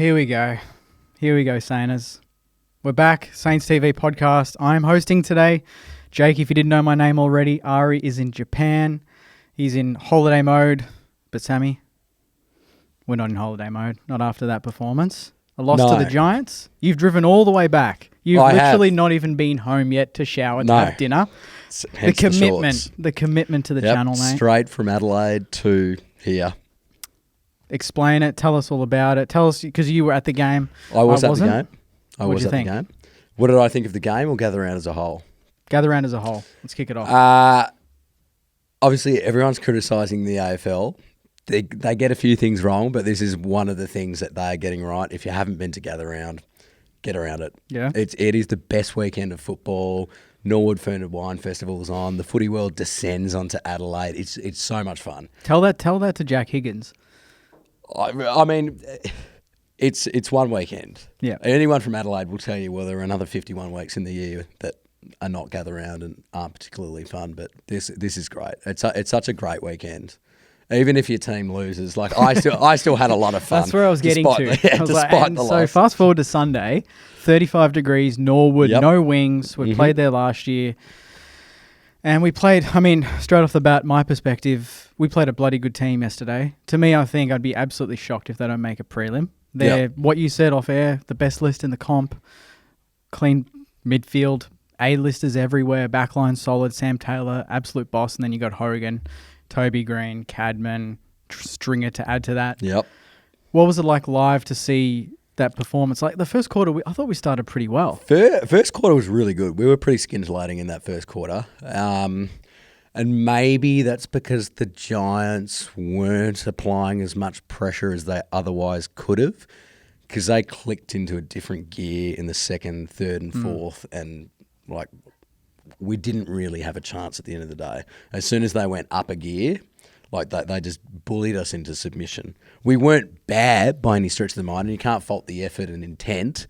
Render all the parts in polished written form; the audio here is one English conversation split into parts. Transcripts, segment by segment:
here we go. Here we go, Sainers. We're back. Saints TV podcast. I'm hosting today. Jake, if you didn't know my name already, Ari is in Japan. He's in holiday mode. But Sammy, we're not in holiday mode. Not after that performance. A loss to the Giants. You've driven all the way back. You've literally not even been home yet to shower, to have dinner. The commitment to the channel, mate. Straight from Adelaide to here. Explain it. Tell us all about it. Tell us, because you were at the game. I was at the game. What did you think? The game. What did I think of the game or gather around as a whole? Gather around as a whole. Let's kick it off. Obviously, everyone's criticising the AFL. They get a few things wrong, but this is one of the things that they are getting right. If you haven't been to gather around, get around it. Yeah. It is the best weekend of football. Norwood Fern and Wine Festival is on. The footy world descends onto Adelaide. It's so much fun. Tell that to Jack Higgins. I mean, it's one weekend. Yeah. Anyone from Adelaide will tell you, well, there are another 51 weeks in the year that are not gather around and aren't particularly fun. But this is great. It's such a great weekend. Even if your team loses, like I still had a lot of fun. That's where I was getting to. Yeah, despite the loss. So fast forward to Sunday, 35 degrees, Norwood, no wings. We played there last year. And we played, straight off the bat, my perspective, we played a bloody good team yesterday. To me, I think I'd be absolutely shocked if they don't make a prelim. They're, what you said off air, the best list in the comp, clean midfield, A-listers everywhere, backline solid, Sam Taylor, absolute boss, and then you got Hogan, Toby Green, Cadman, Stringer to add to that. Yep. What was it like live to see that performance? Like the first quarter, I thought we started pretty well. First quarter was really good. We were pretty scintillating in that first quarter. And maybe that's because the Giants weren't applying as much pressure as they otherwise could have, because they clicked into a different gear in the second, third and fourth, and like we didn't really have a chance at the end of the day. As soon as they went up a gear, like they just bullied us into submission. We weren't bad by any stretch of the mind, and you can't fault the effort and intent,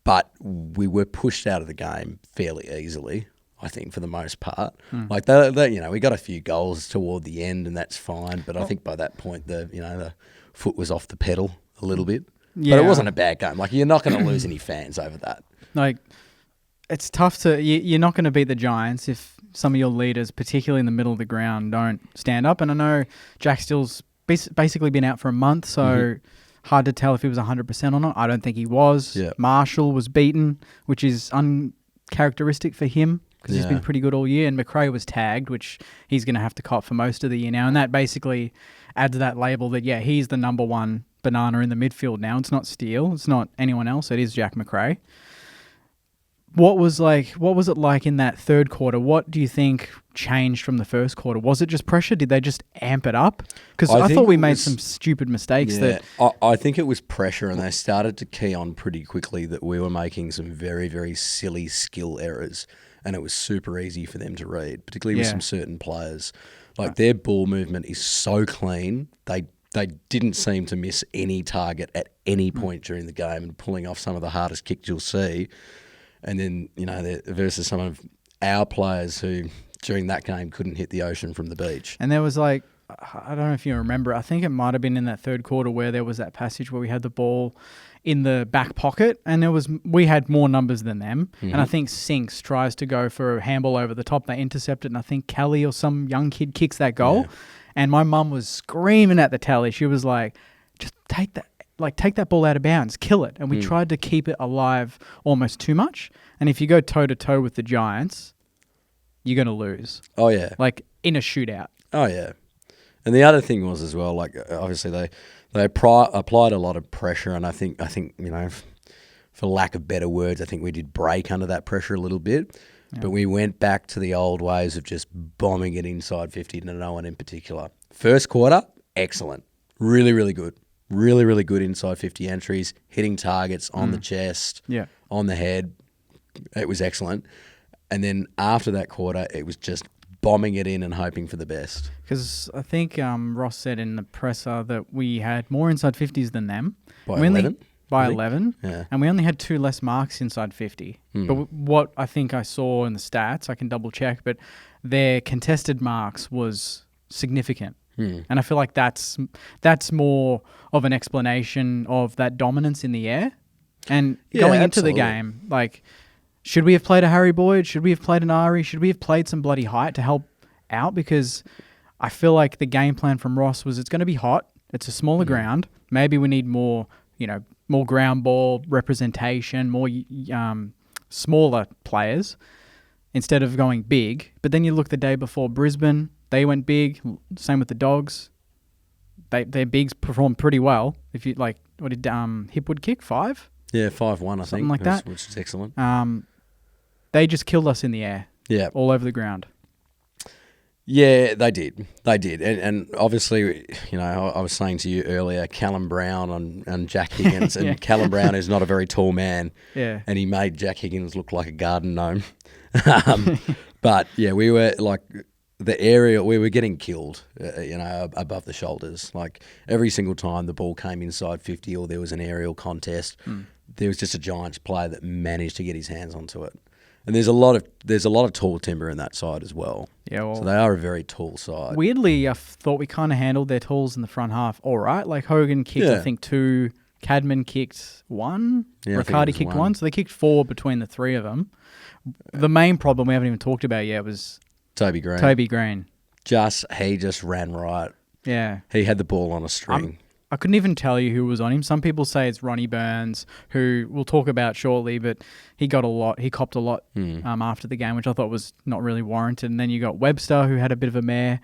but we were pushed out of the game fairly easily, I think, for the most part. Like we got a few goals toward the end, and that's fine. But I think by that point, the foot was off the pedal a little bit. Yeah. But it wasn't a bad game. Like you're not going to lose any fans over that. Like it's tough to. You're not going to beat the Giants if some of your leaders, particularly in the middle of the ground, don't stand up. And I know Jack Still's basically been out for a month, so hard to tell if he was 100% or not. I don't think he was. Yeah. Marshall was beaten, which is uncharacteristic for him because he's been pretty good all year. And McRae was tagged, which he's going to have to cop for most of the year now. And that basically adds that label that, he's the number one banana in the midfield now. It's not Steele. It's not anyone else. It is Jack McRae. What was it like in that third quarter? What do you think changed from the first quarter? Was it just pressure? Did they just amp it up? Because I thought we made some stupid mistakes. I think it was pressure, and they started to key on pretty quickly that we were making some very, very silly skill errors, and it was super easy for them to read, particularly with some certain players. Like their ball movement is so clean. They didn't seem to miss any target at any point during the game, and pulling off some of the hardest kicks you'll see. And then, versus some of our players who, during that game, couldn't hit the ocean from the beach. And there was I don't know if you remember, I think it might have been in that third quarter where there was that passage where we had the ball in the back pocket, and we had more numbers than them. And I think Sinks tries to go for a handball over the top. They intercept it, and I think Kelly or some young kid kicks that goal. Yeah. And my mum was screaming at the tally. She was like, just take that ball out of bounds, kill it. And we tried to keep it alive almost too much. And if you go toe-to-toe with the Giants, you're going to lose. Oh, yeah. Like in a shootout. Oh, yeah. And the other thing was as well, obviously they applied a lot of pressure, and I think for lack of better words, I think we did break under that pressure a little bit. Yeah. But we went back to the old ways of just bombing it inside 50 to no one in particular. First quarter, excellent. Really, really good. Really, really good inside 50 entries, hitting targets on the chest, on the head. It was excellent. And then after that quarter, it was just bombing it in and hoping for the best. Because I think Ross said in the presser that we had more inside 50s than them. By 11? By 11. Yeah. And we only had 2 less marks inside 50. But what I think I saw in the stats, I can double check, but their contested marks was significant. And I feel like that's more of an explanation of that dominance in the air. And going into the game, like, should we have played a Harry Boyd? Should we have played an Ari? Should we have played some bloody height to help out? Because I feel like the game plan from Ross was it's going to be hot. It's a smaller ground. Maybe we need more, more ground ball representation, more smaller players instead of going big. But then you look the day before Brisbane, they went big. Same with the Dogs. Their bigs performed pretty well. If you like, what did Hipwood kick? 5? Yeah, 5-1, I think. Something like that. Which is excellent. They just killed us in the air. Yeah. All over the ground. Yeah, they did. They did. And obviously, I was saying to you earlier, Callum Brown and Jack Higgins. And Callum Brown is not a very tall man. Yeah. And he made Jack Higgins look like a garden gnome. But, yeah, we were like... The area we were getting killed, above the shoulders. Like every single time the ball came inside 50 or there was an aerial contest, there was just a Giants player that managed to get his hands onto it. And there's a lot of tall timber in that side as well. Yeah, well, so they are a very tall side. Weirdly, I thought we kind of handled their tools in the front half all right. Like Hogan kicked, I think 2. Cadman kicked 1. Yeah, Riccardi kicked 1. So they kicked 4 between the 3 of them. The main problem we haven't even talked about yet was Toby Green. He just ran right. Yeah. He had the ball on a string. I couldn't even tell you who was on him. Some people say it's Ronnie Burns, who we'll talk about shortly, but he got a lot. He copped a lot after the game, which I thought was not really warranted. And then you got Webster, who had a bit of a mare.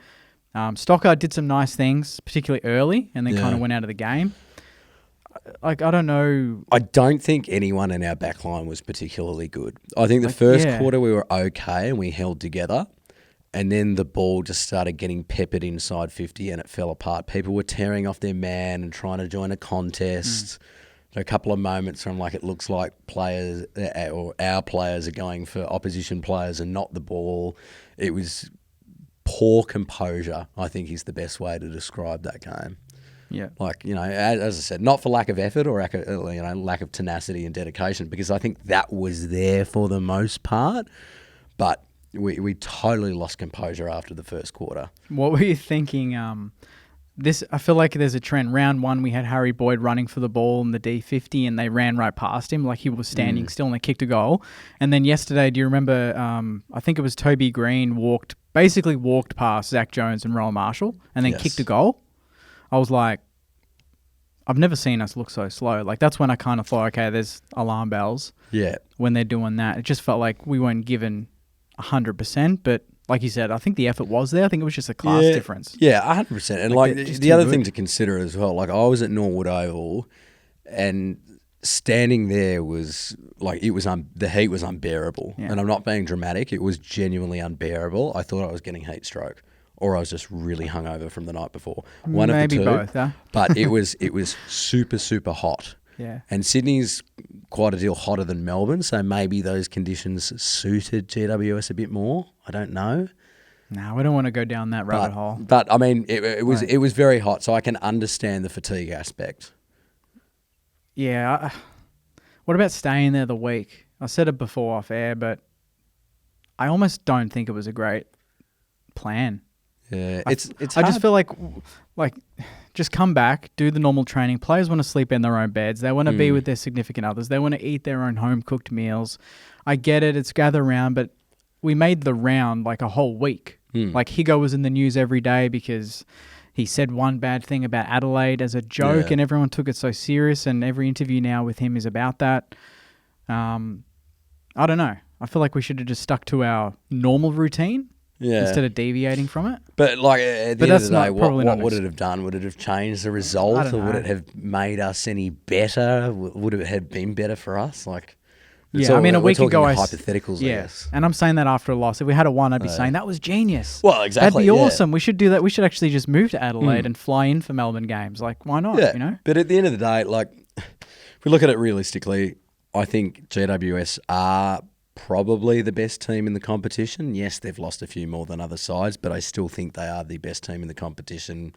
Stockard did some nice things, particularly early, and then kind of went out of the game. Like, I don't know. I don't think anyone in our back line was particularly good. I think the first quarter we were okay and we held together. And then the ball just started getting peppered inside 50 and it fell apart. People were tearing off their man and trying to join a contest. There are a couple of moments where I'm like, it looks like players or our players are going for opposition players and not the ball. It was poor composure, I think is the best way to describe that game. Yeah. Like, as I said, not for lack of effort or lack of tenacity and dedication, because I think that was there for the most part. But we totally lost composure after the first quarter. What were you thinking? I feel like there's a trend. Round 1, we had Harry Boyd running for the ball in the D50 and they ran right past him like he was standing still and they kicked a goal. And then yesterday, do you remember, I think it was Toby Green walked past Zach Jones and Rowan Marshall and then kicked a goal. I was like, I've never seen us look so slow. Like, that's when I kind of thought, okay, there's alarm bells. Yeah. When they're doing that. It just felt like we weren't given 100%, but like you said, I think the effort was there. I think it was just a class difference. Yeah, 100%. And like the other thing to consider as well, like I was at Norwood Oval and standing there was like, the heat was unbearable. Yeah. And I'm not being dramatic. It was genuinely unbearable. I thought I was getting heat stroke or I was just really hungover from the night before. One Maybe of the two. Both, huh? But it was super, super hot. Yeah. And Sydney's quite a deal hotter than Melbourne, so maybe those conditions suited GWS a bit more. I don't know. No, we don't want to go down that rabbit hole. But I mean, it was very hot, so I can understand the fatigue aspect. Yeah. What about staying there the week? I said it before off air, but I almost don't think it was a great plan. Yeah, it's hard. I just feel like just come back, do the normal training. Players want to sleep in their own beds. They want to be with their significant others. They want to eat their own home-cooked meals. I get it. It's gather around, but we made the round like a whole week. Like Higo was in the news every day because he said one bad thing about Adelaide as a joke and everyone took it so serious and every interview now with him is about that. I don't know. I feel like we should have just stuck to our normal routine. Yeah. Instead of deviating from it. But like at the end of the day, what would it have done? Would it have changed the result or would it have made us any better? Would it have been better for us? Like, a week ago, hypotheticals, I guess. And I'm saying that after a loss. If we had a 1, I'd be saying that was genius. Well, exactly. That'd be awesome. We should do that. We should actually just move to Adelaide and fly in for Melbourne games. Like, why not? Yeah. But at the end of the day, like, if we look at it realistically, I think GWS are probably the best team in the competition. Yes, they've lost a few more than other sides, but I still think they are the best team in the competition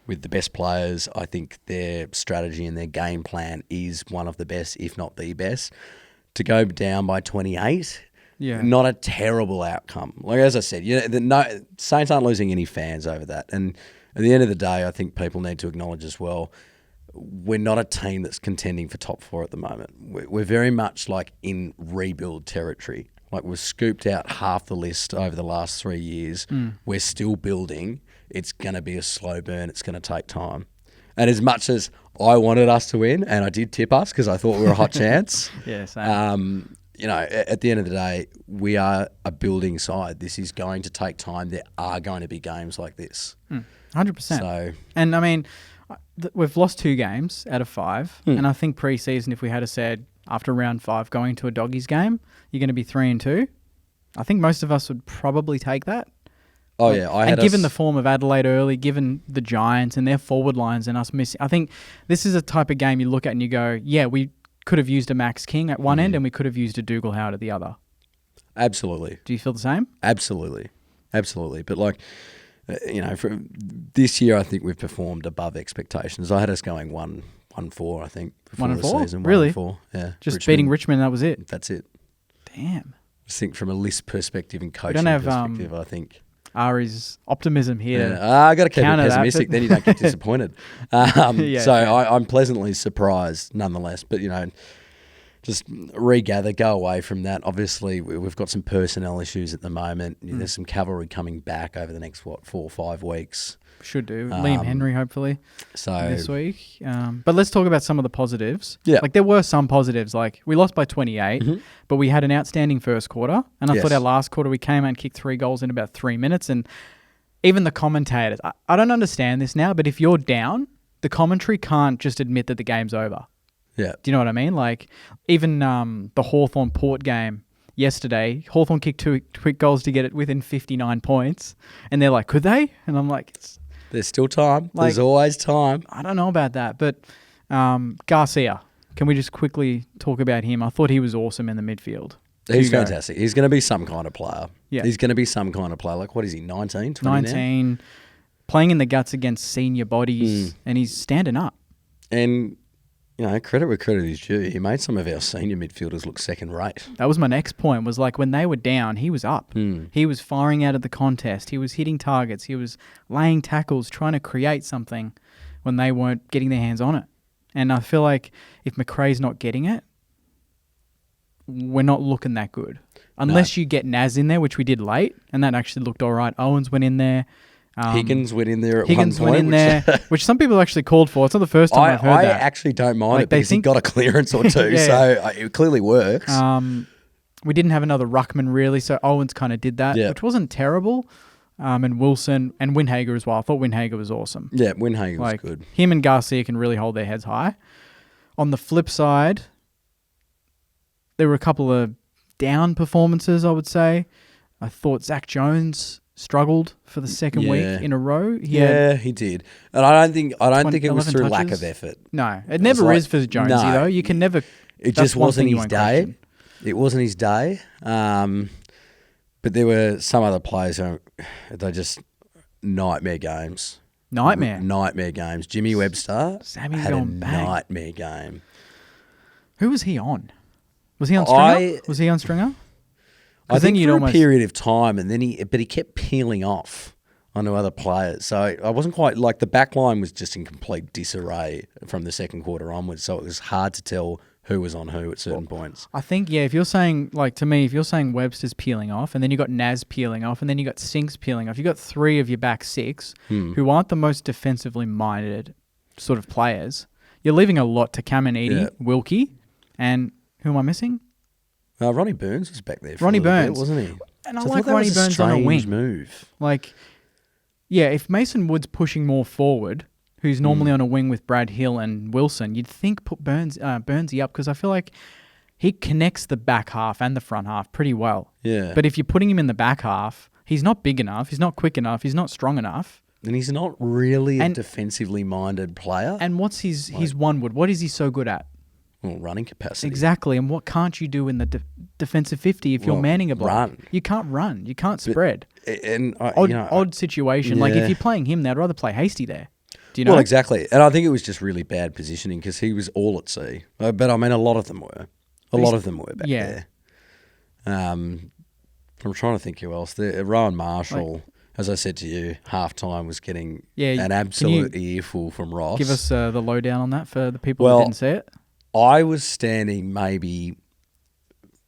with the best players. I think their strategy and their game plan is one of the best, if not the best. To go down by 28, not a terrible outcome. Like as I said, the Saints aren't losing any fans over that. And at the end of the day, I think people need to acknowledge as well, we're not a team that's contending for top 4 at the moment. We're very much like in rebuild territory. Like we've scooped out half the list over the last 3 years. We're still building. It's going to be a slow burn. It's going to take time. And as much as I wanted us to win, and I did tip us because I thought we were a hot chance. Yeah, same. At the end of the day, we are a building side. This is going to take time. There are going to be games like this. 100%. So, and I mean, we've lost 2 games out of 5. And I think pre-season, if we had said after round 5 going to a Doggies game, you're going to be 3-2. I think most of us would probably take that. Oh, yeah. Given the form of Adelaide early, given the Giants and their forward lines and us missing, I think this is a type of game you look at and you go, yeah, we could have used a Max King at one end and we could have used a Dougal Howard at the other. Absolutely. Do you feel the same? Absolutely. But for this year, I think we've performed above expectations. I had us going 1-4, I think, before 1-4? the season. Really? 1-4, yeah. Just beating Richmond, that was it? That's it. Damn. I think from a list perspective and coaching perspective, I think. Ari's optimism here. Yeah. I got to keep it pessimistic, then you don't get disappointed. I'm pleasantly surprised nonetheless. But, just regather, go away from that. Obviously, we've got some personnel issues at the moment. There's some cavalry coming back over the next, 4 or 5 weeks. Should do. Liam Henry, hopefully, this week. But let's talk about some of the positives. Yeah. Like, there were some positives. Like, we lost by 28, but we had an outstanding first quarter. And I thought our last quarter, we came out and kicked 3 goals in about 3 minutes. And even the commentators, I don't understand this now, but if you're down, the commentary can't just admit that the game's over. Yeah. Do you know what I mean? Like, even the Hawthorn Port game yesterday, Hawthorn kicked 2 quick goals to get it within 59 points. And they're like, could they? And I'm like, there's still time. There's always time. I don't know about that. But Garcia, can we just quickly talk about him? I thought he was awesome in the midfield. He's fantastic. He's going to be some kind of player. Yeah. He's going to be some kind of player. Like, what is he, 19, 20 19, now? Playing in the guts against senior bodies, and he's standing up. And credit where credit is due. He made some of our senior midfielders look second rate. That was my next point, was like when they were down, he was up. He was firing out of the contest. He was hitting targets. He was laying tackles, trying to create something when they weren't getting their hands on it. And I feel like if McRae's not getting it, we're not looking that good. Unless you get Naz in there, which we did late, and that actually looked all right. Owens went in there. Higgins went in there at Higgins one point. went in there, which some people actually called for. It's not the first time I've heard that. I actually don't mind it because he got a clearance or two, so it clearly works. We didn't have another ruckman really, so Owens kind of did that, which wasn't terrible. And Wilson and Windhager as well. I thought Windhager was awesome. Yeah, Windhager was good. Him and Garcia can really hold their heads high. On the flip side, there were a couple of down performances, I would say. I thought Zach Jones struggled for the second week in a row. He did. And I don't think it was through lack of effort. No, it never is for Jonesy though. You can never. It just wasn't his day. It wasn't his day. But there were some other players who they just nightmare games. Nightmare games. Jimmy Webster Sammy's had going a bang. nightmare game. Who was he on? Was he on Stringer? Was he on Stringer? I think for a period of time, and then he kept peeling off onto other players. So I wasn't quite like the back line was just in complete disarray from the second quarter onwards. So it was hard to tell who was on who at certain points. I think, if you're saying, like to me, if you're saying Webster's peeling off, and then you got Naz peeling off, and then you got Sinks peeling off, you got 3 of your back 6 who aren't the most defensively minded sort of players. You're leaving a lot to Caminiti, Wilkie, and who am I missing? Ronnie Burns was back there for Ronnie a little Burns, bit, wasn't he? And I like Ronnie Burns on a wing. Move. Like, if Mason Wood's pushing more forward, who's normally on a wing with Brad Hill and Wilson, you'd think put Burnsy up because I feel like he connects the back half and the front half pretty well. Yeah. But if you're putting him in the back half, he's not big enough, he's not quick enough, he's not strong enough. And he's not really a defensively minded player. And what's his one wood? What is he so good at? Well, running capacity. Exactly. And what can't you do in the defensive 50 if you're manning a block? Run. You can't run. You can't spread. And odd situation. Like if you're playing him, they'd rather play Hasty there. Do you know? Well, exactly. And I think it was just really bad positioning because he was all at sea. But I mean, a lot of them were. A lot of them were back there. I'm trying to think who else. Rowan Marshall. as I said to you, halftime was getting Yeah, an absolute earful from Ross. Give us the lowdown on that for the people Well, that didn't see it. I was standing maybe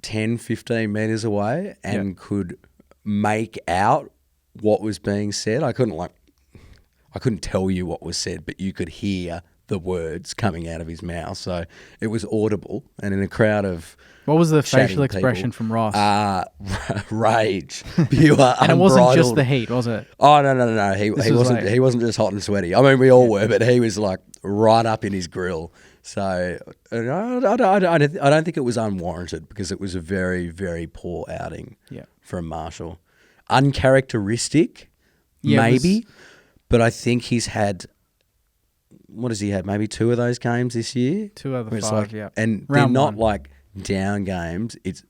10, 15 metres away and could make out what was being said. I couldn't tell you what was said, but you could hear the words coming out of his mouth. So it was audible, and in a crowd of what was the facial expression people, from Ross? Rage, pure, and it wasn't just unbridled. the heat, was it? Oh no! He wasn't. Like, he wasn't just hot and sweaty. I mean, we all were, but he was like right up in his grill. So I don't think it was unwarranted because it was a very, very poor outing from Marshall. Uncharacteristic, maybe, but I think he's had. What has he had? Maybe 2 of those games this year. 2 out of the 5, and they're not like down games. It's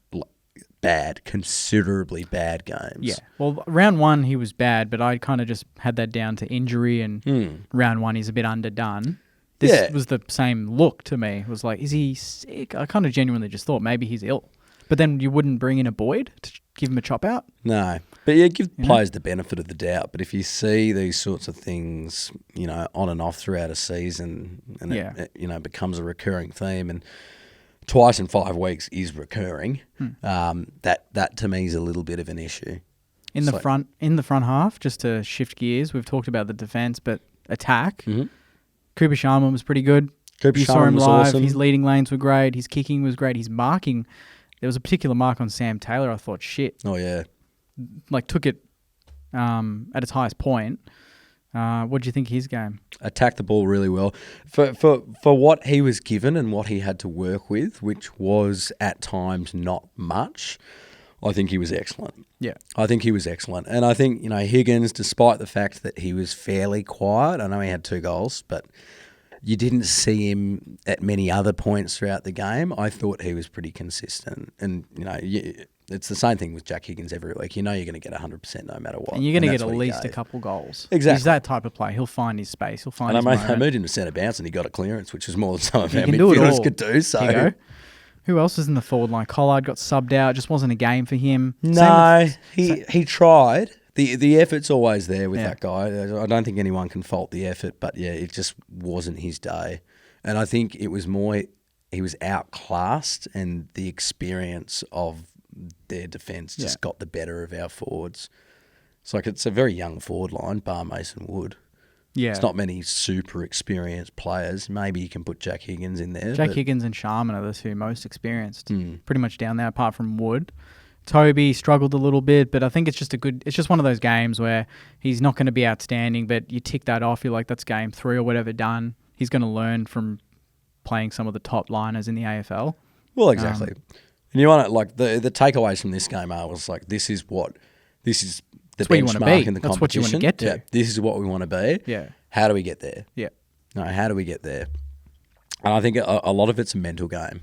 bad, considerably bad games. Yeah. Well, round 1 he was bad, but I kind of just had that down to injury, and round 1 he's a bit underdone. This was the same look to me. It was like, is he sick? I kind of genuinely just thought maybe he's ill. But then you wouldn't bring in a Boyd to give him a chop out? No. But yeah, give players the benefit of the doubt. But if you see these sorts of things, on and off throughout a season, and it becomes a recurring theme, and twice in 5 weeks is recurring, that to me is a little bit of an issue. In the front half, just to shift gears, we've talked about the defence, but attack. Cooper Sharman was pretty good. You saw him live. Awesome. His leading lanes were great. His kicking was great. His marking. There was a particular mark on Sam Taylor. I thought, shit. Oh, yeah. Like, took it at its highest point. What do you think of his game? Attacked the ball really well. For what he was given and what he had to work with, which was at times not much, I think he was excellent. Yeah. I think he was excellent. And I think, Higgins, despite the fact that he was fairly quiet, I know he had 2 goals, but you didn't see him at many other points throughout the game. I thought he was pretty consistent. And, it's the same thing with Jack Higgins every week. You're going to get 100% no matter what. And you're going to get at least a couple goals. Exactly. He's that type of player. He'll find his space. He'll find his moment. I moved him to centre bounce and he got a clearance, which is more than some of our midfielders could do. So. Who else was in the forward line? Collard got subbed out. It just wasn't a game for him. No, he tried. The effort's always there with that guy. I don't think anyone can fault the effort, but it just wasn't his day. And I think it was more he was outclassed, and the experience of their defence just got the better of our forwards. It's a very young forward line, bar Mason Wood. Yeah. It's not many super experienced players. Maybe you can put Jack Higgins in there. Jack Higgins and Sharman are the 2 most experienced. Pretty much down there, apart from Wood. Toby struggled a little bit, but I think it's just one of those games where he's not going to be outstanding, but you tick that off, you're like, that's game 3 or whatever done. He's going to learn from playing some of the top liners in the AFL. Well, exactly. And you want to, the takeaways from this game was this is the benchmark in the competition. That's what you want to get to. Yeah, this is what we want to be. Yeah. How do we get there? Yeah. No, how do we get there? And I think a lot of it's a mental game.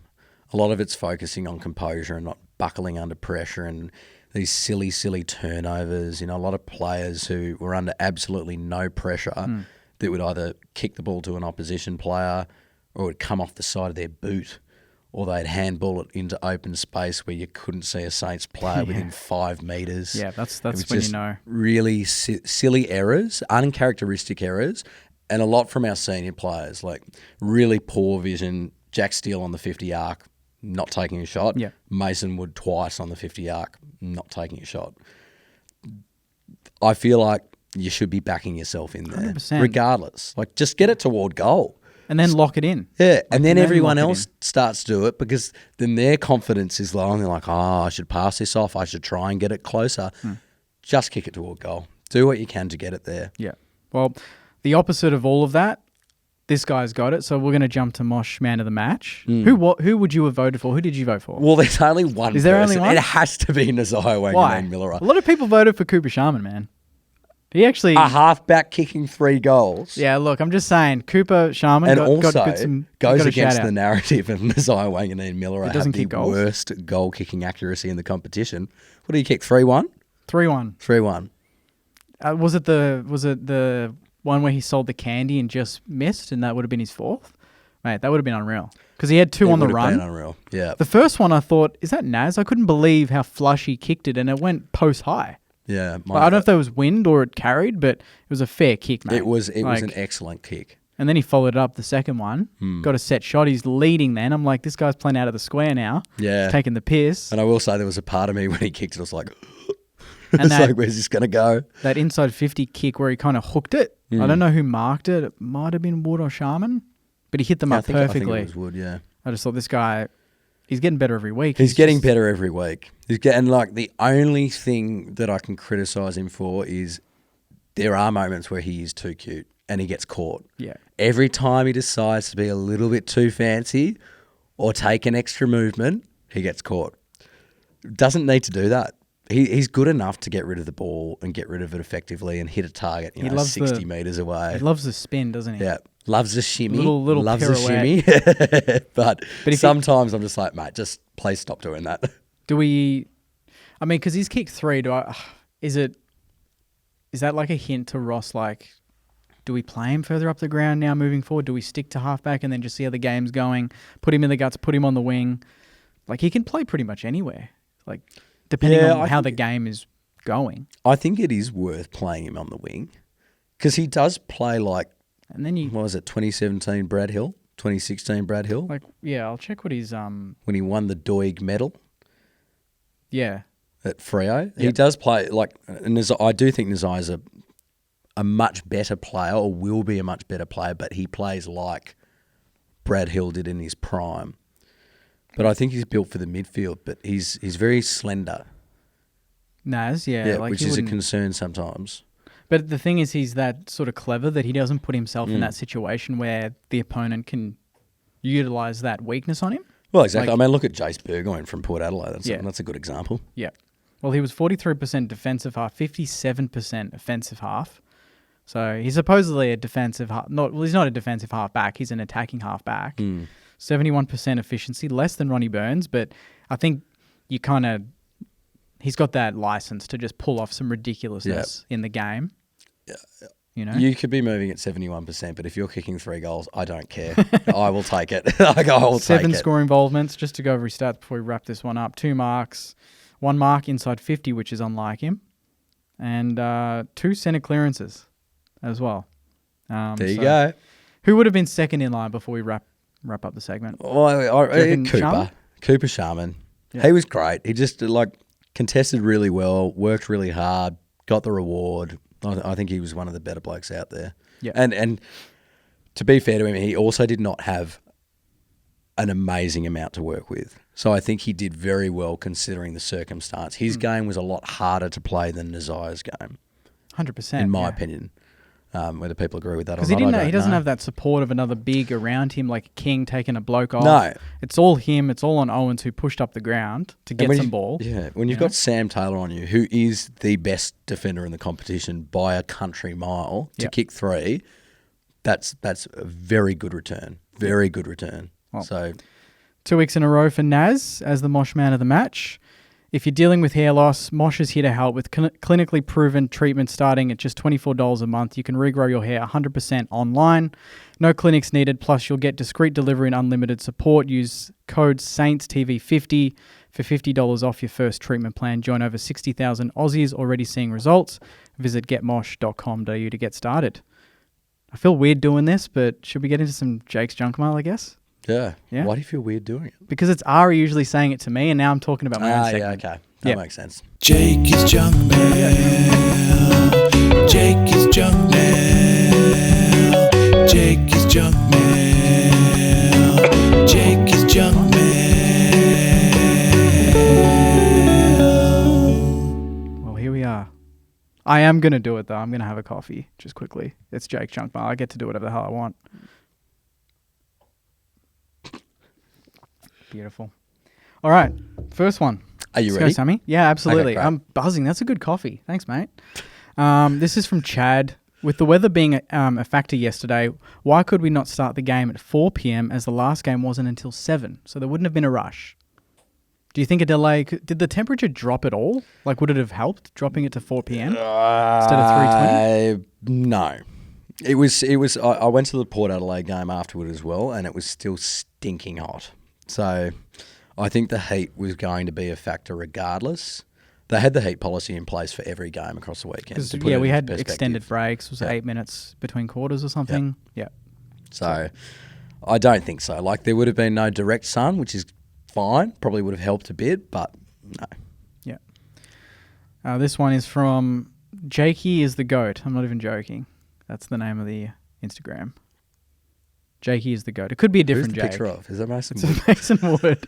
A lot of it's focusing on composure and not buckling under pressure and these silly, silly turnovers. A lot of players who were under absolutely no pressure that would either kick the ball to an opposition player or would come off the side of their boot, or they'd handball it into open space where you couldn't see a Saints player within 5 metres. Yeah, that's when you know. Really silly errors, uncharacteristic errors, and a lot from our senior players, like really poor vision. Jack Steele on the 50 arc, not taking a shot. Yeah. Mason Wood twice on the 50 arc, not taking a shot. I feel like you should be backing yourself in there, 100%. Regardless. Just get it toward goal. And then lock it in. Yeah, and then everyone else starts to do it because then their confidence is low and they're like, I should pass this off. I should try and get it closer. Just kick it toward goal. Do what you can to get it there. Yeah. Well, the opposite of all of that, this guy's got it. So we're going to jump to Mosh Man of the match. Who would you have voted for? Who did you vote for? Well, there's only one Is there person. only one? It has to be Nazai Wanganeen-Miller. A lot of people voted for Cooper Sharman, man. He actually... A halfback kicking 3 goals. Yeah, look, I'm just saying, Cooper Sharman goes against the narrative of Nazai Wanganeen-Miller. Doesn't kick goals. Worst goal-kicking accuracy in the competition. What did he kick, 3-1? 3-1. 3-1. Was it the one where he sold the candy and just missed, and that would have been his 4th? Mate, that would have been unreal. Because he had 2 on the run. Been unreal, yeah. The first one I thought, is that Naz? I couldn't believe how flush he kicked it, and it went post high. Yeah. I don't know if there was wind or it carried, but it was a fair kick, mate. It was an excellent kick. And then he followed it up the second one. Got a set shot. He's leading then. I'm like, this guy's playing out of the square now. Yeah. He's taking the piss. And I will say there was a part of me when he kicked it, I was like, And like, where's this going to go? That inside 50 kick where he kind of hooked it. I don't know who marked it. It might have been Wood or Sharman. But he hit them up perfectly. I think it was Wood, yeah. I just thought this guy, he's getting better every week. He's getting better every week. He's getting like the only thing that I can criticise him for is there are moments where he is too cute and he gets caught. Yeah. Every time he decides to be a little bit too fancy or take an extra movement, he gets caught. Doesn't need to do that. He's good enough to get rid of the ball and get rid of it effectively and hit a target, 60 metres away. He loves the spin, doesn't he? Yeah. Loves the shimmy. Little loves pirouette. the shimmy. but sometimes I'm just like, mate, just please stop doing that. Because he's kicked 3, is that like a hint to Ross, like, do we play him further up the ground now moving forward? Do we stick to halfback and then just see how the game's going? Put him in the guts, put him on the wing. Like, he can play pretty much anywhere. Like, depending on how the game is going. I think it is worth playing him on the wing because he does play like, and then what was it, 2017 Brad Hill, 2016 Brad Hill? Like, yeah, I'll check what he's... When he won the Doig medal. Yeah. At Freo. Yep. He does play like, and I do think Nazai's a much better player or will be a much better player, but he plays like Brad Hill did in his prime. But I think he's built for the midfield, but he's very slender. Naz, yeah. Like which is a concern sometimes. But the thing is, he's that sort of clever that he doesn't put himself in that situation where the opponent can utilise that weakness on him. Well, exactly. I mean, look at Jace Burgoyne from Port Adelaide. That's a good example. Yeah. Well, he was 43% defensive half, 57% offensive half. So he's supposedly a defensive half. He's not a defensive half back. He's an attacking half back. 71% efficiency, less than Ronnie Burns, but I think he's got that license to just pull off some ridiculousness in the game. Yeah. You know? You could be moving at 71%, but if you're kicking 3 goals, I don't care. I will take it. I will take it. 7 score involvements, just to go over his stats before we wrap this one up. 2 marks, 1 mark inside 50, which is unlike him, and 2 centre clearances as well. There you go. Who would have been second in line before we wrap up the segment? Cooper Sharman. Yeah. He was great. He just contested really well, worked really hard, got the reward. I think he was one of the better blokes out there. Yeah. And to be fair to him, he also did not have an amazing amount to work with. So I think he did very well considering the circumstance. His game was a lot harder to play than Nazai's game. 100%. In my opinion. Whether people agree with that or not, because he doesn't have that support of another big around him, like King taking a bloke off. No. It's all him. It's all on Owens, who pushed up the ground to get some ball. Yeah, when you've got Sam Taylor on you, who is the best defender in the competition by a country mile, to kick 3, that's a very good return. Very good return. Well, so 2 weeks in a row for Naz as the Mosh Man of the match. If you're dealing with hair loss, Mosh is here to help with clinically proven treatment starting at just $24 a month. You can regrow your hair 100% online. No clinics needed, plus you'll get discreet delivery and unlimited support. Use code SAINTSTV50 for $50 off your first treatment plan. Join over 60,000 Aussies already seeing results. Visit getmosh.com.au to get started. I feel weird doing this, but should we get into some Jake's Junkmail, I guess? Yeah. Why do you feel weird doing it? Because it's Ari usually saying it to me, and now I'm talking about my own segment. Yeah, okay. That makes sense. Jake is Junkmail. Jake is Junkmail. Jake is Junkmail. Jake is Junkmail. Well, here we are. I am going to do it, though. I'm going to have a coffee, just quickly. It's Jake Junkmail. I get to do whatever the hell I want. Beautiful. All right. First one. Are you Let's ready? go, Sammy? Yeah, absolutely. Okay, I'm buzzing. That's a good coffee. Thanks, mate. This is from Chad. With the weather being a factor yesterday, why could we not start the game at 4 p.m. as the last game wasn't until 7? So there wouldn't have been a rush. Do you think a delay... Did the temperature drop at all? Like, would it have helped dropping it to 4 p.m. instead of 3:20? No. It was. I went to the Port Adelaide game afterward as well, and it was still stinking hot. So I think the heat was going to be a factor regardless. They had the heat policy in place for every game across the weekend. Because to put it we into had perspective. extended breaks. Was it 8 minutes between quarters or something? Yeah. So I don't think so. Like there would have been no direct sun, which is fine. Probably would have helped a bit, but no. Yeah. This one is from Jakey is the GOAT. I'm not even joking. That's the name of the Instagram. Jakey is the GOAT. It could be a different Who's the Jake. picture of? Is that Mason It's Wood? a Mason Wood.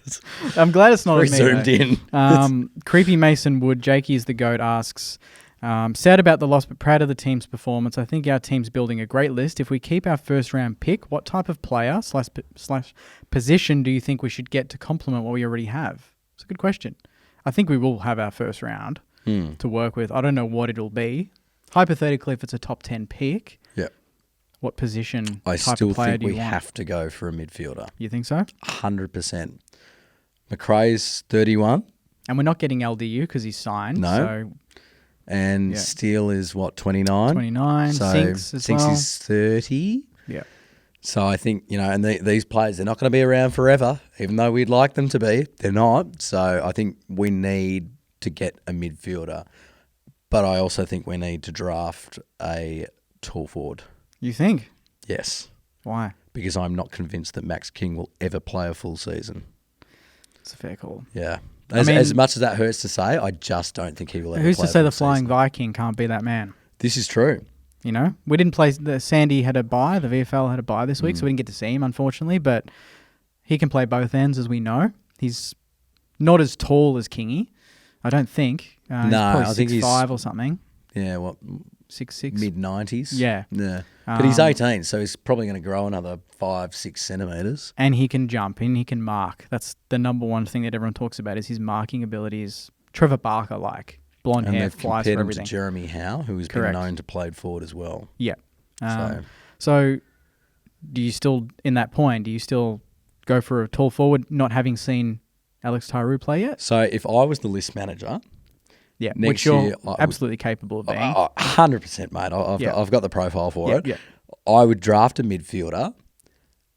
I'm glad it's not Very of me. zoomed in. Creepy Mason Wood, Jakey is the GOAT, asks, sad about the loss, but proud of the team's performance. I think our team's building a great list. If we keep our first round pick, what type of player slash position do you think we should get to complement what we already have? It's a good question. I think we will have our first round to work with. I don't know what it'll be. Hypothetically, if it's a top 10 pick, what position I type still of player think do you we want? have to go for a midfielder. You think so? 100%. McRae's 31. And we're not getting LDU because he's signed. No. So And Steele is what, 29? 29. So Sinks as well. is 30. Yeah. So I think, and these players, they're not going to be around forever, even though we'd like them to be. They're not. So I think we need to get a midfielder. But I also think we need to draft a tall forward. You think? Yes. Why? Because I'm not convinced that Max King will ever play a full season. It's a fair call. Yeah. I mean, as much as that hurts to say, I just don't think he will ever Who's play to say a the full Flying season. Viking can't be that man? This is true. You know? We didn't play... Sandy had a bye. The VFL had a bye this week, so we didn't get to see him, unfortunately. But he can play both ends, as we know. He's not as tall as Kingy, I don't think. He's probably I think he's 6'5" or something. Yeah, what? 6'6". Mid-90s? Yeah. Yeah. But he's 18, so he's probably going to grow another 5-6 centimetres. And he can jump and he can mark. That's the number one thing that everyone talks about is his marking abilities. Trevor Barker-like. Blonde And hair, they've flies compared for him everything. to Jeremy Howe, who has Correct. been known to play forward as well. Yeah. So So do you still, in that point, do you still go for a tall forward, not having seen Alex Tyree play yet? So if I was the list manager... Yeah, Next which you're year, I would- absolutely capable of being. 100%, mate. I've got the profile for it. Yeah. I would draft a midfielder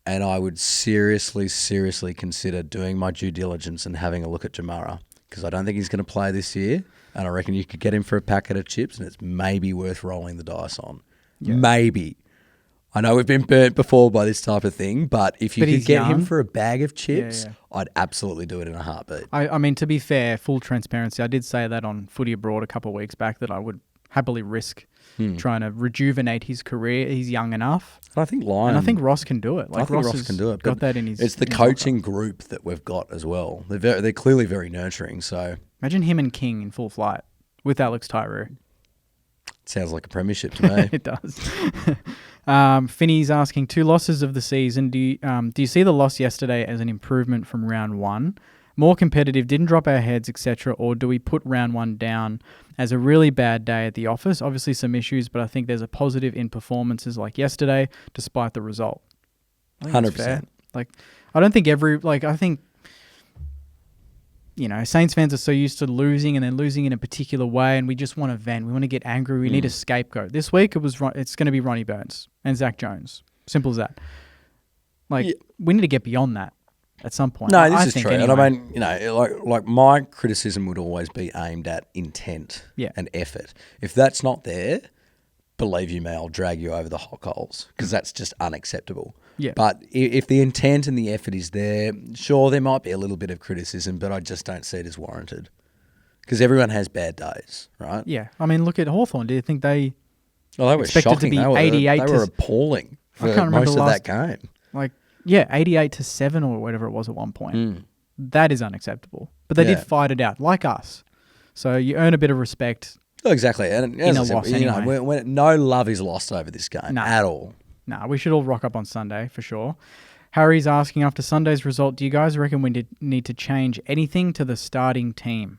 and I would seriously consider doing my due diligence and having a look at Jamara because I don't think he's going to play this year and I reckon you could get him for a packet of chips and it's maybe worth rolling the dice on. Yeah. Maybe. I know we've been burnt before by this type of thing, but if you could get him for a bag of chips, I'd absolutely do it in a heartbeat. I mean, to be fair, full transparency, I did say that on Footy Abroad a couple of weeks back that I would happily risk trying to rejuvenate his career. He's young enough. And I think Lyon... And I think Ross can do it. I think Ross can do it. Got that in his... It's the coaching group that we've got as well. They're clearly very nurturing, so... Imagine him and King in full flight with Alex Tyree. Sounds like a premiership to me. It does. Finney's asking 2 losses of the season. Do you see the loss yesterday as an improvement from round 1? More competitive, didn't drop our heads, etc. Or do we put round 1 down as a really bad day at the office? Obviously some issues, but I think there's a positive in performances like yesterday, despite the result. 100%. Like, I don't think I think, Saints fans are so used to losing and then losing in a particular way, and we just want to vent. We want to get angry. We need a scapegoat. This week it's going to be Ronnie Burns and Zach Jones. Simple as that. We need to get beyond that at some point. No, this is true. Anyway. And I mean, like my criticism would always be aimed at intent and effort. If that's not there, believe you me, I'll drag you over the hot coals because that's just unacceptable. Yeah. But if the intent and the effort is there, sure, there might be a little bit of criticism, but I just don't see it as warranted. Because everyone has bad days, right? Yeah. I mean, look at Hawthorn. Do you think they Well, they were expected shocking. to be They 88 were appalling for I can't remember most the of last- that game. 88-7 or whatever it was at one point. That is unacceptable. But they did fight it out, like us. So you earn a bit of respect. Oh, exactly. And as In I a said, loss anyway. when no love is lost over this game at all. Nah, we should all rock up on Sunday for sure. Harry's asking, after Sunday's result, do you guys reckon we need to change anything to the starting team?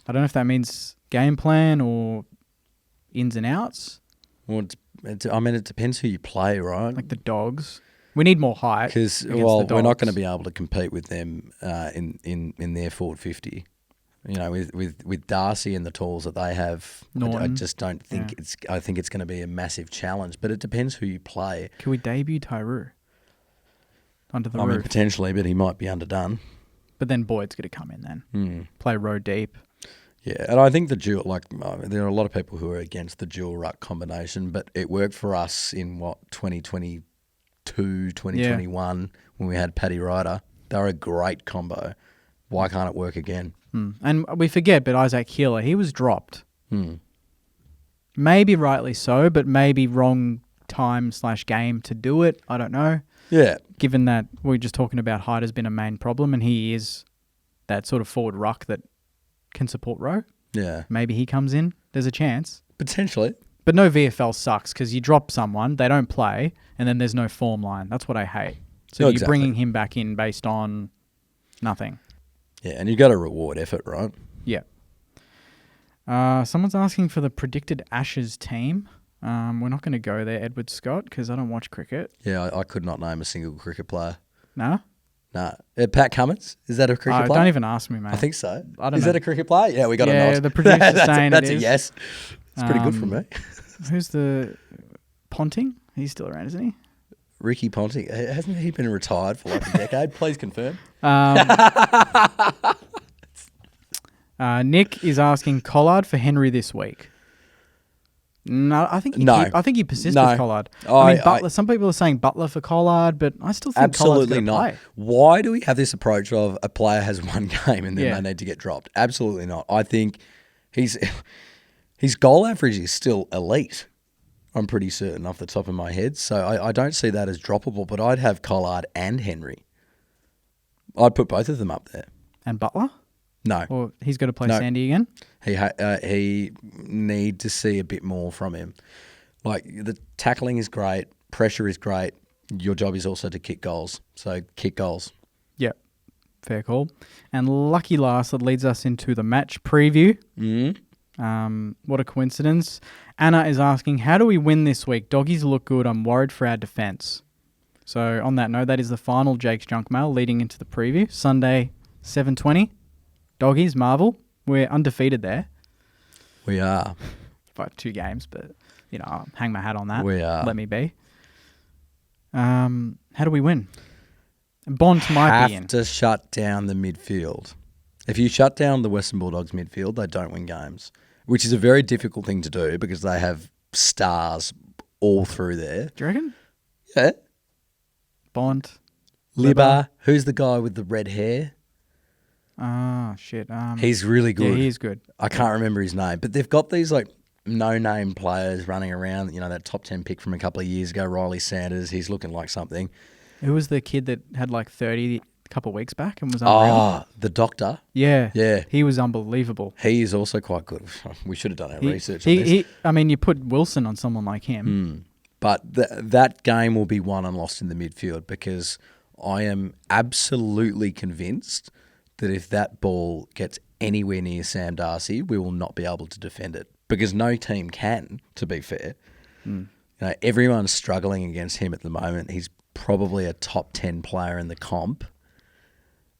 I don't know if that means game plan or ins and outs. Well, it depends who you play, right? Like the Dogs. We need more height. Because, we're not going to be able to compete with them in their forward 50. With Darcy and the tools that they have, I just don't think I think it's going to be a massive challenge. But it depends who you play. Can we debut Tyree under the roof? I mean, potentially, but he might be underdone. But then Boyd's going to come in then. Play row deep. Yeah, and I think the dual, there are a lot of people who are against the dual ruck combination, but it worked for us in 2022, 2021 when we had Paddy Ryder. They're a great combo. Why can't it work again? And we forget, but Isaac Keeler, he was dropped. Maybe rightly so, but maybe wrong time/game to do it. I don't know. Yeah. Given that we're just talking about height has been a main problem, and he is that sort of forward ruck that can support row. Yeah. Maybe he comes in. There's a chance. Potentially. But no VFL sucks because you drop someone, they don't play, and then there's no form line. That's what I hate. So No, you're exactly. bringing him back in based on nothing. Yeah, and you got to reward effort, right? Yeah. Someone's asking for the predicted Ashes team. We're not going to go there, Edward Scott, because I don't watch cricket. Yeah, I could not name a single cricket player. No? Nah. Pat Cummins? Is that a cricket player? Don't even ask me, mate. I think so. I don't Is know. that a cricket player? Yeah, we got a nod. Yeah, the producer's that's saying that's it a is. yes. It's pretty good from me. Who's the Ponting? He's still around, isn't he? Ricky Ponting. Hasn't he been retired for like a decade? Please confirm. Nick is asking Collard for Henry this week. No, I think you persist with Collard. I mean, Butler. Some people are saying Butler for Collard, but I still think absolutely Collard's not. play. Why do we have this approach of a player has one game and then Yeah. they need to get dropped? Absolutely not. I think his goal average is still elite. I'm pretty certain off the top of my head. So I don't see that as droppable, but I'd have Collard and Henry. I'd put both of them up there. And Butler? No. Or he's got to play No. Sandy again? He need to see a bit more from him. Like, the tackling is great, pressure is great. Your job is also to kick goals. So kick goals. Yep. Fair call. And lucky last, that leads us into the match preview. What a coincidence. Anna is asking, how do we win this week? Doggies look good. I'm worried for our defence. So on that note, that is the final Jake's Junkmail leading into the preview. Sunday, 7:20. Doggies, Marvel. We're undefeated there We are. by 2 games, but, I'll hang my hat on that. We are. Let me be. How do we win? Bond might be in. Have to shut down the midfield. If you shut down the Western Bulldogs midfield, they don't win games, which is a very difficult thing to do because they have stars all through there. Do you reckon? Yeah. Bond. Libba, who's the guy with the red hair? Ah, shit. He's really good. Yeah, he is good. I can't remember his name, but they've got these no-name players running around. That top 10 pick from a couple of years ago, Riley Sanders. He's looking like something. Who was the kid that had 30 a couple of weeks back and was unreal? The doctor. Yeah. Yeah. He was unbelievable. He is also quite good. We should have done our research on this. You put Wilson on someone like him. But that game will be won and lost in the midfield because I am absolutely convinced that if that ball gets anywhere near Sam Darcy, we will not be able to defend it because no team can, to be fair. Everyone's struggling against him at the moment. He's probably a top 10 player in the comp.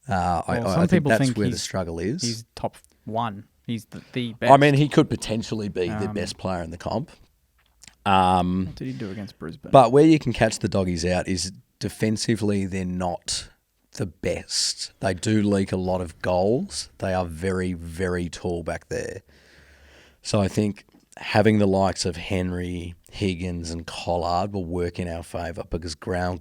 I think that's where the struggle is. He's top 1. He's the best. I mean, he could potentially be the best player in the comp. What did he do against Brisbane? But where you can catch the Doggies out is defensively they're not the best. They do leak a lot of goals. They are very, very tall back there. So I think having the likes of Henry, Higgins and Collard will work in our favour because ground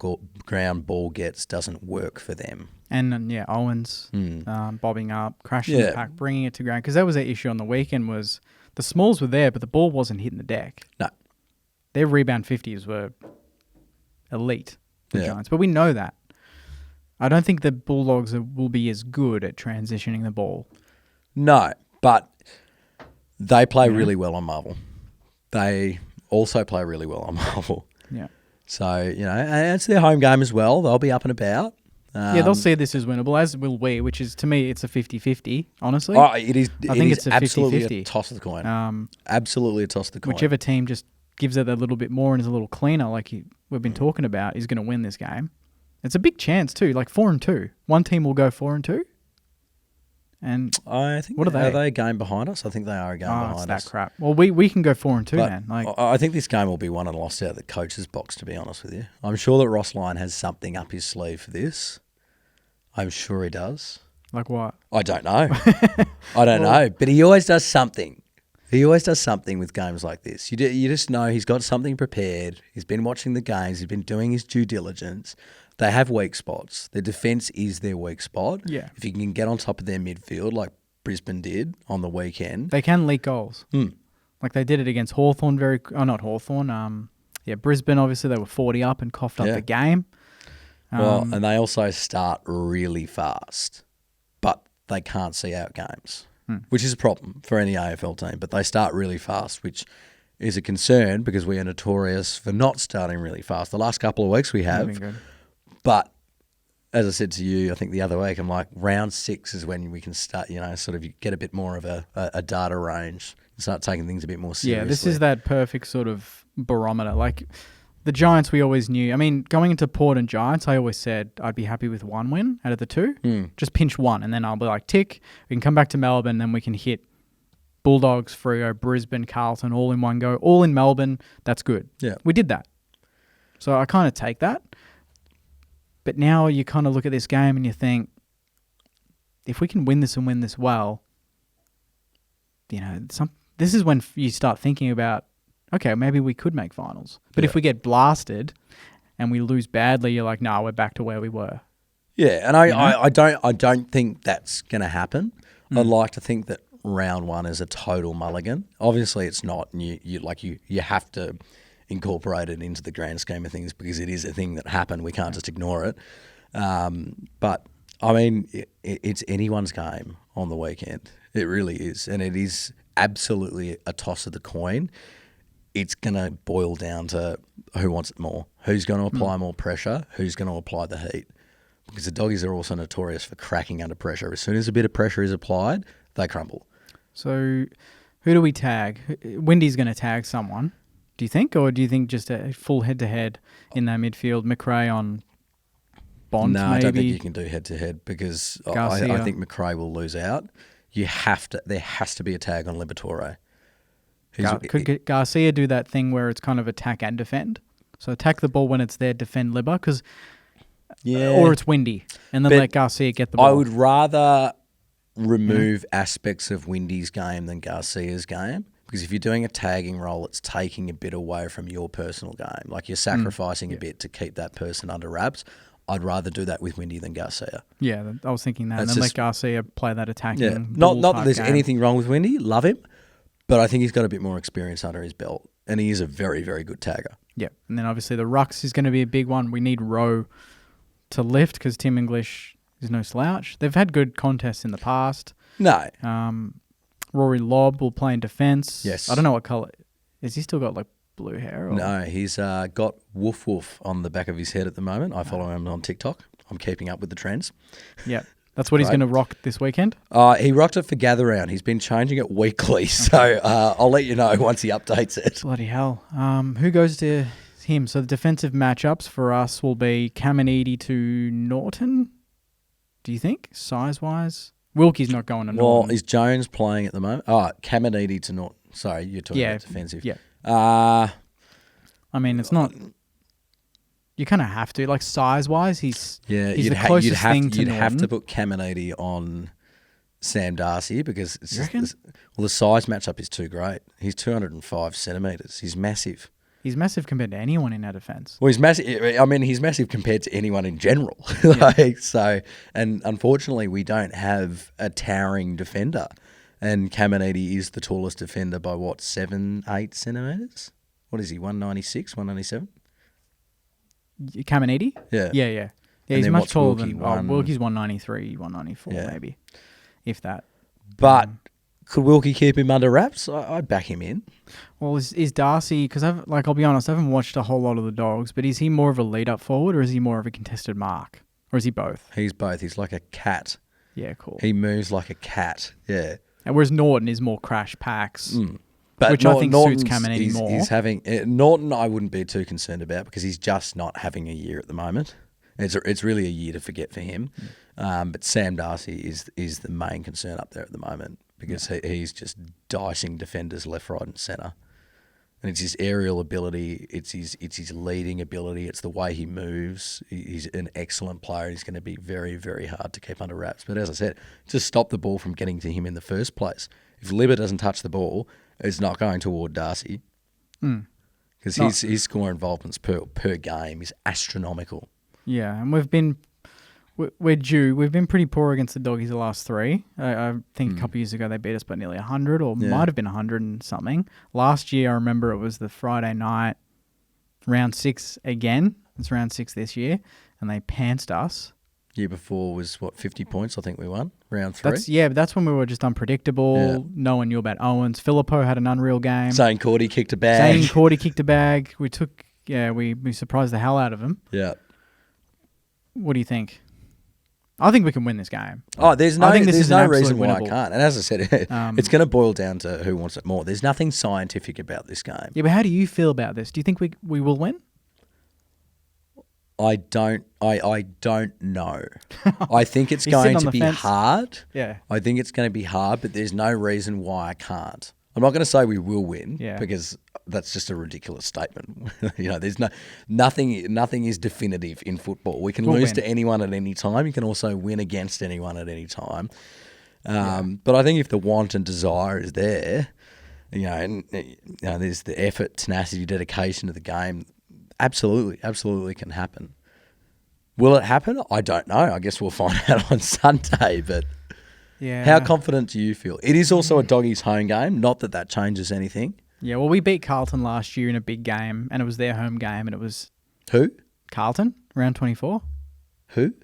ball gets doesn't work for them. And Owens bobbing up, crashing the pack, bringing it to ground. Because that was their issue on the weekend was the smalls were there, but the ball wasn't hitting the deck. No. Their rebound 50s were elite, the Giants. But we know that. I don't think the Bulldogs will be as good at transitioning the ball. No, but they play really well on Marvel. They also play really well on Marvel. Yeah. So, and it's their home game as well. They'll be up and about. They'll see this as winnable, as will we, which is, to me, it's a 50-50, honestly. Oh, it is. I think it's a absolutely 50-50. a toss of the coin. Absolutely a toss of the coin. Whichever team just gives it a little bit more and is a little cleaner, like we've been talking about, is going to win this game. It's a big chance too, 4-2. One team will go 4-2. And I think what are they? Are they a game behind us? I think they are a game behind us. That crap. Well, we can go 4-2, But man. I think this game will be won and lost out of the coach's box, to be honest with you. I'm sure that Ross Lyon has something up his sleeve for this. I'm sure he does. Like what? I don't know. I don't know. But he always does something. He always does something with games like this. You just know he's got something prepared. He's been watching the games. He's been doing his due diligence. They have weak spots. Their defence is their weak spot. Yeah. If you can get on top of their midfield like Brisbane did on the weekend. They can leak goals. Like they did it against Hawthorn not Hawthorn. Brisbane, obviously, they were 40 up and coughed up the game. And they also start really fast, but they can't see out games, which is a problem for any AFL team. But they start really fast, which is a concern because we are notorious for not starting really fast. The last couple of weeks we have, but as I said to you, I think the other week, I'm like, round 6 is when we can start, sort of get a bit more of a data range and start taking things a bit more seriously. Yeah, this is that perfect sort of barometer. Like the Giants, we always knew. I mean, going into Port and Giants, I always said I'd be happy with 1 win out of the 2. Just pinch 1, and then I'll be like, tick. We can come back to Melbourne, then we can hit Bulldogs, Freo, Brisbane, Carlton, all in one go. All in Melbourne, that's good. Yeah. We did that. So I kind of take that. But now you kind of look at this game and you think, if we can win this and win this well, this is when you start thinking about, okay, maybe we could make finals. But if we get blasted and we lose badly, you're like, no, we're back to where we were. Yeah, and I don't think that's going to happen. I'd like to think that round 1 is a total mulligan. Obviously, it's not. And you have to incorporate it into the grand scheme of things because it is a thing that happened. We can't just ignore it. But I mean, it's anyone's game on the weekend. It really is, and it is absolutely a toss of the coin. It's going to boil down to who wants it more, who's going to apply more pressure, who's going to apply the heat. Because the Doggies are also notorious for cracking under pressure. As soon as a bit of pressure is applied, they crumble. So who do we tag? Windy's going to tag someone, do you think? Or do you think just a full head-to-head in that midfield? McRae on Bond, No, maybe? I don't think you can do head-to-head because I think McRae will lose out. There has to be a tag on Liberatore. Could Garcia do that thing where it's kind of attack and defend? So attack the ball when it's there, defend Libba, or it's windy, and then let Garcia get the ball. I would rather remove aspects of Windy's game than Garcia's game, because if you're doing a tagging role, it's taking a bit away from your personal game. Like you're sacrificing a bit to keep that person under wraps. I'd rather do that with Windy than Garcia. Yeah, I was thinking that. And then let Garcia play that attacking. Yeah. Not that there's anything wrong with Windy. Love him. But I think he's got a bit more experience under his belt. And he is a very, very good tagger. Yeah. And then obviously the rucks is going to be a big one. We need Rowe to lift because Tim English is no slouch. They've had good contests in the past. No. Rory Lobb will play in defence. Yes. I don't know what colour. Has he still got like blue hair? Or? No, he's got woof woof on the back of his head at the moment. I follow him on TikTok. I'm keeping up with the trends. Yeah. That's what he's going to rock this weekend? He rocked it for Gather Round. He's been changing it weekly, so I'll let you know once he updates it. Bloody hell. Who goes to him? So the defensive matchups for us will be Caminiti to Norton, do you think, size-wise? Wilkie's not going to Norton. Well, is Jones playing at the moment? Oh, Caminiti to Norton. Sorry, you're talking about defensive. Yeah. I mean, it's not... You kind of have to, like size-wise, he's the closest thing to Norton. You'd have to put Caminiti on Sam Darcy because the size matchup is too great. He's 205 centimetres. He's massive. He's massive compared to anyone in our defence. Well, he's massive. I mean, he's massive compared to anyone in general. And unfortunately, we don't have a towering defender. And Caminiti is the tallest defender by 7, 8 centimetres? What is he? 196, 197? Caminiti? Yeah. Yeah, he's much taller than... Wilkie's 193, 194 maybe, if that. But could Wilkie keep him under wraps? I'd back him in. Well, is Darcy... Because I'll be honest, I haven't watched a whole lot of the Dogs, but is he more of a lead-up forward or is he more of a contested mark? Or is he both? He's both. He's like a cat. Yeah, cool. He moves like a cat, yeah. And whereas Norton is more crash packs... But which I think suits Caminiti more. He's having Norton. I wouldn't be too concerned about because he's just not having a year at the moment. It's really a year to forget for him. But Sam Darcy is the main concern up there at the moment because he's just dicing defenders left, right, and centre. And it's his aerial ability, it's his leading ability, it's the way he moves. He's an excellent player. He's going to be very, very hard to keep under wraps. But as I said, just stop the ball from getting to him in the first place. If Libba doesn't touch the ball, it's not going toward Darcy. Because his score involvements per game is astronomical. Yeah, and we're due. We've been pretty poor against the Doggies the last three. I think a couple of years ago they beat us by nearly 100 or might have been 100 and something. Last year I remember it was the Friday night, round 6 again. It's round 6 this year, and they pantsed us. Year before was, 50 points I think we won? Round 3? But that's when we were just unpredictable. Yeah. No one knew about Owens. Filippo had an unreal game. Zane Cordy kicked a bag. We surprised the hell out of him. Yeah. What do you think? I think we can win this game. Oh, there's no reason why winnable. I can't. And as I said, it's going to boil down to who wants it more. There's nothing scientific about this game. Yeah, but how do you feel about this? Do you think we will win? I don't know. I think it's going to be hard. Yeah. I think it's going to be hard, but there's no reason why I can't. I'm not going to say we will win because that's just a ridiculous statement. There's nothing is definitive in football. We can lose to anyone at any time. You can also win against anyone at any time. But I think if the want and desire is there, there's the effort, tenacity, dedication to the game. Absolutely can happen. Will it happen? I don't know. I guess we'll find out on Sunday. But how confident do you feel? It is also a Doggies home game. Not that changes anything. Yeah, well, we beat Carlton last year in a big game, and it was their home game, and it was... Who? Carlton, round 24. Who?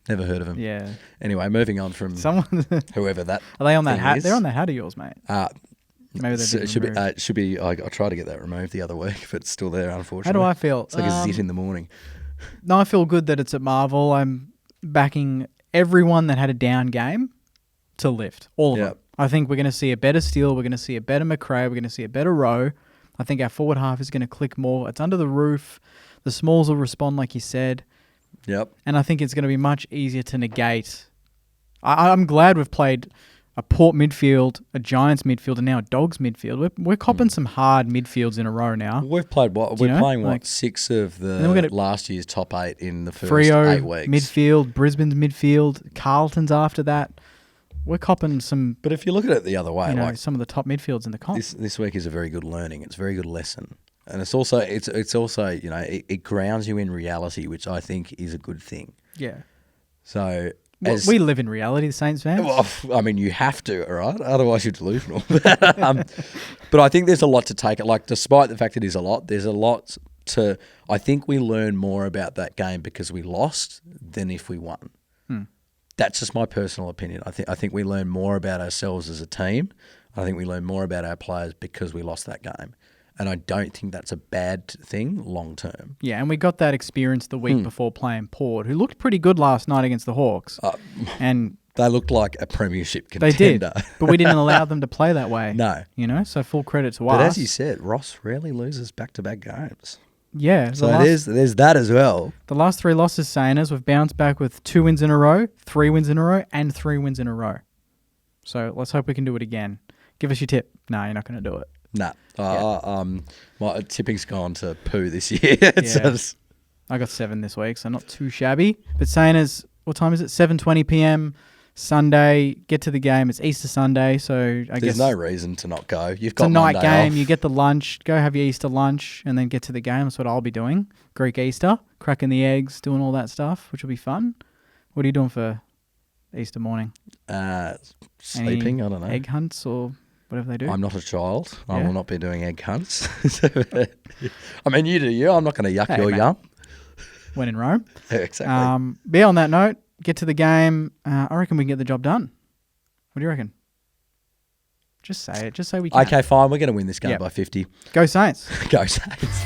Never heard of him. Yeah. Anyway, moving on from whoever that Are they on that hat? is. They're on that hat of yours, mate. Maybe they should be. I tried to get that removed the other week, but it's still there, unfortunately. How do I feel? It's like a zit in the morning. No, I feel good that it's at Marvel. I'm backing everyone that had a down game to lift. All of them. I think we're going to see a better Steele. We're going to see a better McRae. We're going to see a better Rowe. I think our forward half is going to click more. It's under the roof. The smalls will respond, like you said. Yep. And I think it's going to be much easier to negate. I'm glad we've played a Port midfield, a Giants midfield, and now a Dogs midfield. We're copping some hard midfields in a row now. We've played what? We're playing 6 of the last year's top 8 in the first Freo 8 weeks. Midfield, Brisbane's midfield, Carlton's after that. We're copping some. But if you look at it the other way, some of the top midfields in the comp. This week is a very good learning. It's a very good lesson, and it's also it grounds you in reality, which I think is a good thing. Yeah. So. We live in reality, the Saints fans. Well, I mean, you have to, all right? Otherwise, you're delusional. But I think there's a lot to take it. Like, despite the fact it is a lot, there's a lot to. I think we learn more about that game because we lost than if we won. That's just my personal opinion. I think we learn more about ourselves as a team. I think we learn more about our players because we lost that game. And I don't think that's a bad thing long term. Yeah, and we got that experience the week before playing Port, who looked pretty good last night against the Hawks. And they looked like a premiership contender. They did, but we didn't allow them to play that way. No. So full credit to us. But as you said, Ross rarely loses back-to-back games. Yeah. So there's that as well. The last 3 losses, Saners, we've bounced back with 2 wins in a row, 3 wins in a row, and 3 wins in a row. So let's hope we can do it again. Give us your tip. No, you're not going to do it. Nah. My tipping's gone to poo this year. I got 7 this week, so not too shabby. But Saners, what time is it? 7:20 p.m. Sunday. Get to the game. It's Easter Sunday, so I guess there's no reason to not go. You've got it's a night Monday game. off. You get the lunch. Go have your Easter lunch, and then get to the game. That's what I'll be doing. Greek Easter, cracking the eggs, doing all that stuff, which will be fun. What are you doing for Easter morning? Sleeping. Any I don't know. Egg hunts or whatever they do. I'm not a child. I will not be doing egg hunts. I mean, you do you. I'm not going to yuck your yum. When in Rome. Yeah, exactly. Be on that note, get to the game. I reckon we can get the job done. What do you reckon? Just say it. Just say we can. Okay, fine. We're going to win this game by 50. Go Saints. Go Saints.